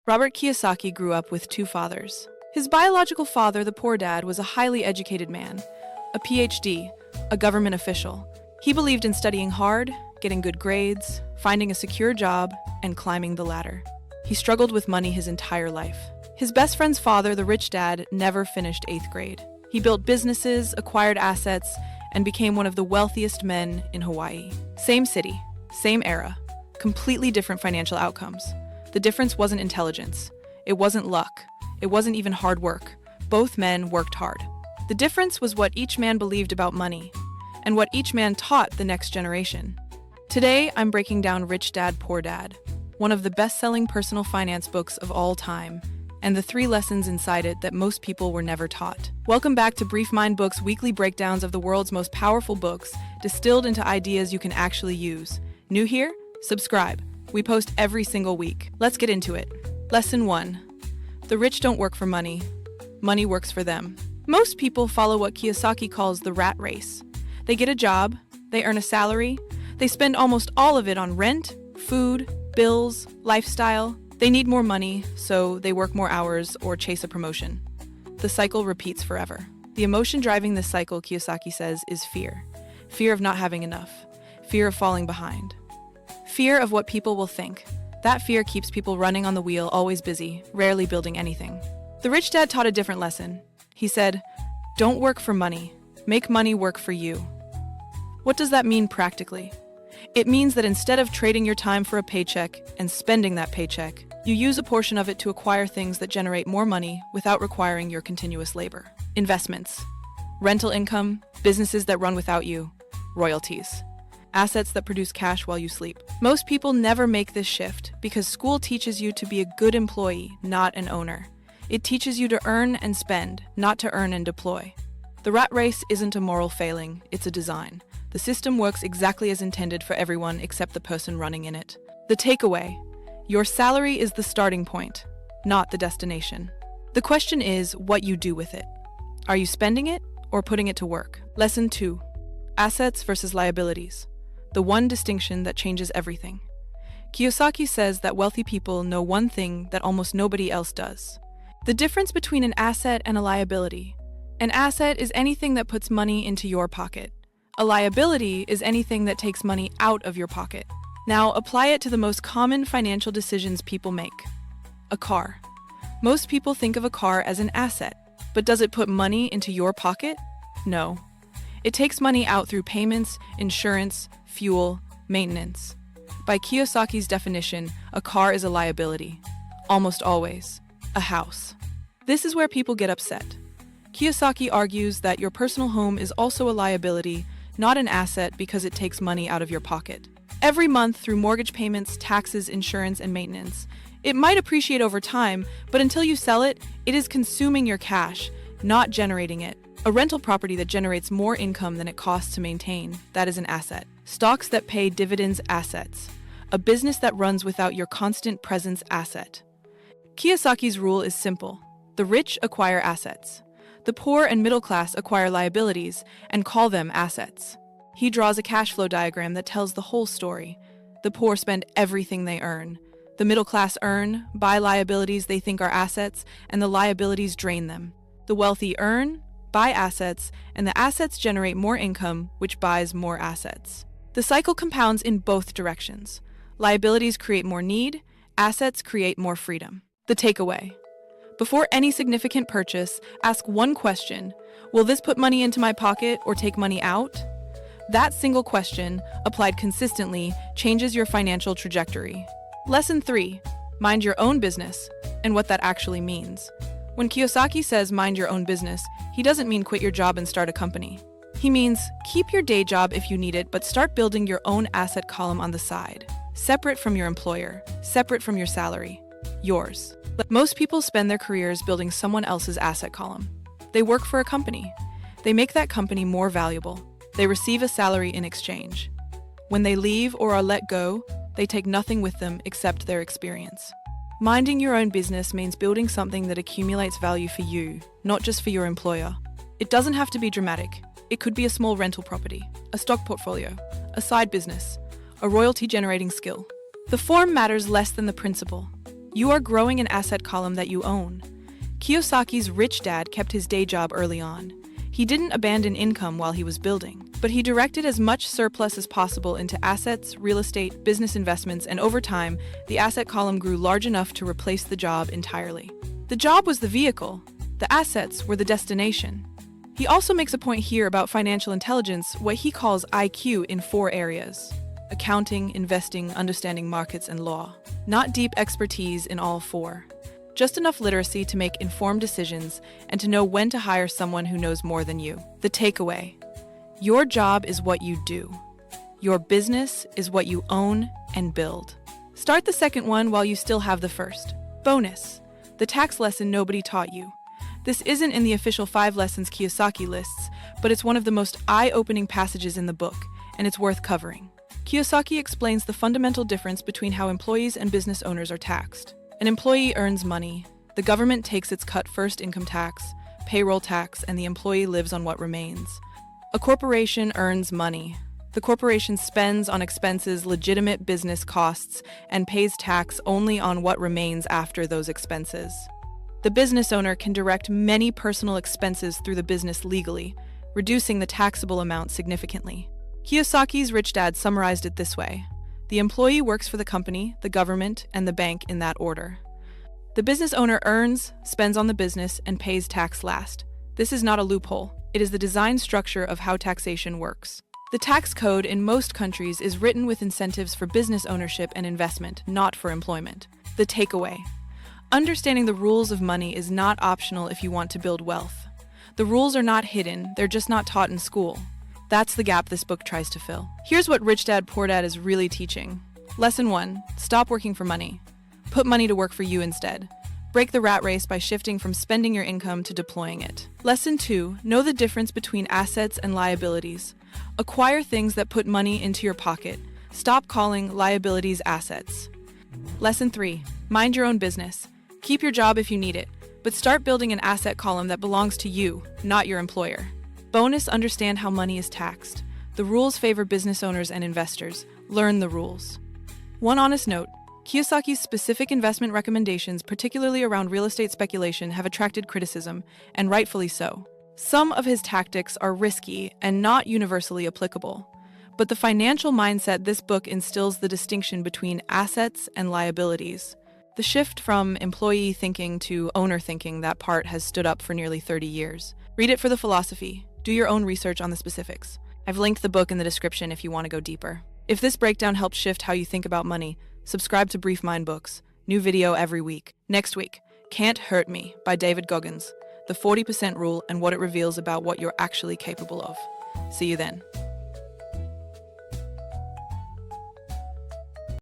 Robert Kiyosaki grew up with two fathers. His biological father, the poor dad, was a highly educated man, a PhD, a government official. He believed in studying hard, getting good grades, finding a secure job, and climbing the ladder. He struggled with money his entire life. His best friend's father, the rich dad, never finished 8th grade. He built businesses, acquired assets, and became one of the wealthiest men in Hawaii. Same city, same era, completely different financial outcomes. The difference wasn't intelligence. It wasn't luck. It wasn't even hard work. Both men worked hard. The difference was what each man believed about money, and what each man taught the next generation. Today, I'm breaking down Rich Dad, Poor Dad, one of the best-selling personal finance books of all time, and the 3 lessons inside it that most people were never taught. Welcome back to Brief Mind Books' weekly breakdowns of the world's most powerful books, distilled into ideas you can actually use. New here? Subscribe. We post every single week. Let's get into it. Lesson 1. The rich don't work for money. Money works for them. Most people follow what Kiyosaki calls the rat race. They get a job, they earn a salary, they spend almost all of it on rent, food, bills, lifestyle. They need more money, so they work more hours or chase a promotion. The cycle repeats forever. The emotion driving this cycle, Kiyosaki says, is fear. Fear of not having enough. Fear of falling behind. Fear of what people will think. That fear keeps people running on the wheel, always busy, rarely building anything. The rich dad taught a different lesson. He said, "Don't work for money. Make money work for you." What does that mean practically? It means that instead of trading your time for a paycheck and spending that paycheck, you use a portion of it to acquire things that generate more money without requiring your continuous labor. Investments, rental income, businesses that run without you, royalties, assets that produce cash while you sleep. Most people never make this shift because school teaches you to be a good employee, not an owner. It teaches you to earn and spend, not to earn and deploy. The rat race isn't a moral failing, it's a design. The system works exactly as intended for everyone except the person running in it. The takeaway: your salary is the starting point, not the destination. The question is what you do with it. Are you spending it or putting it to work? Lesson 2. Assets versus liabilities. The one distinction that changes everything. Kiyosaki says that wealthy people know one thing that almost nobody else does. The difference between an asset and a liability. An asset is anything that puts money into your pocket. A liability is anything that takes money out of your pocket. Now apply it to the most common financial decisions people make. A car. Most people think of a car as an asset, but does it put money into your pocket? No. It takes money out through payments, insurance, fuel, maintenance. By Kiyosaki's definition, a car is a liability. Almost always. A house. This is where people get upset. Kiyosaki argues that your personal home is also a liability, not an asset, because it takes money out of your pocket. Every month, through mortgage payments, taxes, insurance, and maintenance, it might appreciate over time, but until you sell it, it is consuming your cash, not generating it. A rental property that generates more income than it costs to maintain, that is an asset. Stocks that pay dividends, assets. A business that runs without your constant presence, asset. Kiyosaki's rule is simple. The rich acquire assets. The poor and middle class acquire liabilities and call them assets. He draws a cash flow diagram that tells the whole story. The poor spend everything they earn. The middle class earn, buy liabilities they think are assets, and the liabilities drain them. The wealthy earn, buy assets, and the assets generate more income, which buys more assets. The cycle compounds in both directions. Liabilities create more need, assets create more freedom. The takeaway. Before any significant purchase, ask one question: will this put money into my pocket or take money out? That single question, applied consistently, changes your financial trajectory. Lesson 3. Mind your own business, and what that actually means. When Kiyosaki says mind your own business, he doesn't mean quit your job and start a company. He means keep your day job if you need it, but start building your own asset column on the side. Separate from your employer, separate from your salary. Yours. Most people spend their careers building someone else's asset column. They work for a company. They make that company more valuable. They receive a salary in exchange. When they leave or are let go, they take nothing with them except their experience. Minding your own business means building something that accumulates value for you, not just for your employer. It doesn't have to be dramatic. It could be a small rental property, a stock portfolio, a side business, a royalty-generating skill. The form matters less than the principle. You are growing an asset column that you own. Kiyosaki's rich dad kept his day job early on. He didn't abandon income while he was building, but he directed as much surplus as possible into assets, real estate, business investments, and over time, the asset column grew large enough to replace the job entirely. The job was the vehicle. The assets were the destination. He also makes a point here about financial intelligence, what he calls IQ, in 4 areas: accounting, investing, understanding markets, and law. Not deep expertise in all 4. Just enough literacy to make informed decisions and to know when to hire someone who knows more than you. The takeaway: your job is what you do. Your business is what you own and build. Start the second one while you still have the first. Bonus: the tax lesson nobody taught you. This isn't in the official 5 lessons Kiyosaki lists, but it's one of the most eye-opening passages in the book, and it's worth covering. Kiyosaki explains the fundamental difference between how employees and business owners are taxed. An employee earns money. The government takes its cut: first income tax, payroll tax, and the employee lives on what remains. A corporation earns money. The corporation spends on expenses, legitimate business costs, and pays tax only on what remains after those expenses. The business owner can direct many personal expenses through the business legally, reducing the taxable amount significantly. Kiyosaki's rich dad summarized it this way: the employee works for the company, the government, and the bank in that order. The business owner earns, spends on the business, and pays tax last. This is not a loophole. It is the design structure of how taxation works. The tax code in most countries is written with incentives for business ownership and investment, not for employment. The takeaway: understanding the rules of money is not optional if you want to build wealth. The rules are not hidden, they're just not taught in school. That's the gap this book tries to fill. Here's what Rich Dad Poor Dad is really teaching. Lesson 1: stop working for money. Put money to work for you instead. Break the rat race by shifting from spending your income to deploying it. Lesson 2: know the difference between assets and liabilities. Acquire things that put money into your pocket. Stop calling liabilities assets. Lesson 3: mind your own business. Keep your job if you need it, but start building an asset column that belongs to you, not your employer. Bonus: understand how money is taxed. The rules favor business owners and investors. Learn the rules. One honest note: Kiyosaki's specific investment recommendations, particularly around real estate speculation, have attracted criticism, and rightfully so. Some of his tactics are risky and not universally applicable. But the financial mindset this book instills the distinction between assets and liabilities. The shift from employee thinking to owner thinking, that part has stood up for nearly 30 years. Read it for the philosophy. Do your own research on the specifics. I've linked the book in the description if you want to go deeper. If this breakdown helped shift how you think about money, subscribe to Brief Mind Books. New video every week. Next week, Can't Hurt Me by David Goggins. The 40% Rule and what it reveals about what you're actually capable of. See you then.